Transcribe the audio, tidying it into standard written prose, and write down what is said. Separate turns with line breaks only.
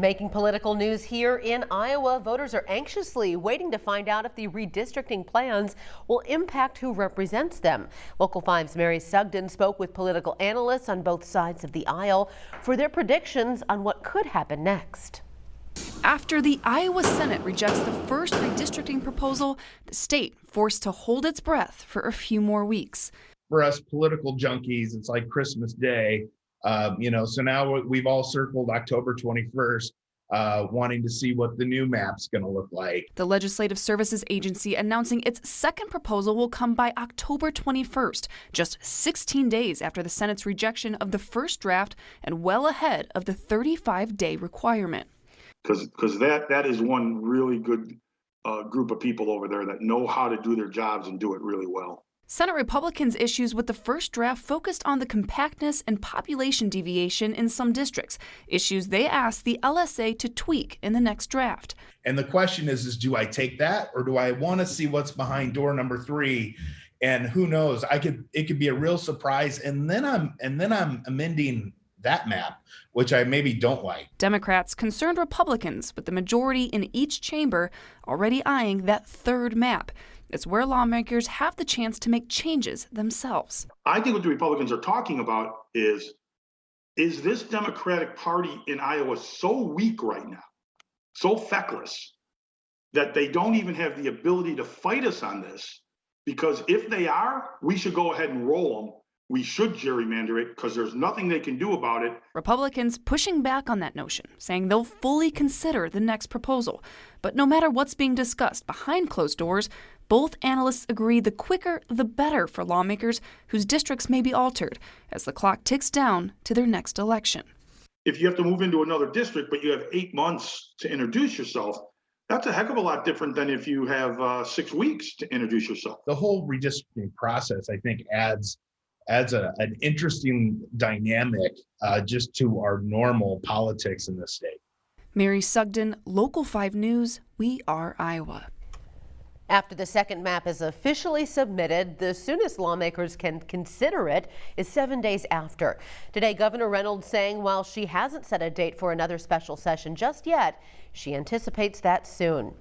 Making political news here in Iowa, voters are anxiously waiting to find out if the redistricting plans will impact who represents them. Local 5's Mary Sugden spoke with political analysts on both sides of the aisle for their predictions on what could happen next.
After the Iowa Senate rejects the first redistricting proposal, the state forced to hold its breath for a few more weeks.
For us political junkies, it's like Christmas Day. So now we've all circled October 21st, wanting to see what the new map's going to look like.
The Legislative Services Agency announcing its second proposal will come by October 21st, just 16 days after the Senate's rejection of the first draft and well ahead of the 35-day requirement.
Because that is one really good group of people over there that know how to do their jobs and do it really well.
Senate Republicans' issues with the first draft focused on the compactness and population deviation in some districts, issues they asked the LSA to tweak in the next draft.
And the question is do I take that, or do I want to see what's behind door number 3? And who knows, it could be a real surprise, and then I'm amending that map, which I maybe don't like.
Democrats concerned Republicans, with the majority in each chamber already eyeing that third map. It's where lawmakers have the chance to make changes themselves.
I think what the Republicans are talking about is this Democratic Party in Iowa so weak right now, so feckless, that they don't even have the ability to fight us on this? Because if they are, we should go ahead and roll them. We should gerrymander it because there's nothing they can do about it.
Republicans pushing back on that notion, saying they'll fully consider the next proposal. But no matter what's being discussed behind closed doors, both analysts agree the quicker the better for lawmakers whose districts may be altered as the clock ticks down to their next election.
If you have to move into another district, but you have 8 months to introduce yourself, that's a heck of a lot different than if you have 6 weeks to introduce yourself.
The whole redistricting process, I think, adds an interesting dynamic just to our normal politics in this state.
Mary Sugden, Local 5 News, we are Iowa.
After the second map is officially submitted, the soonest lawmakers can consider it is 7 days after. Today, Governor Reynolds saying while she hasn't set a date for another special session just yet, she anticipates that soon.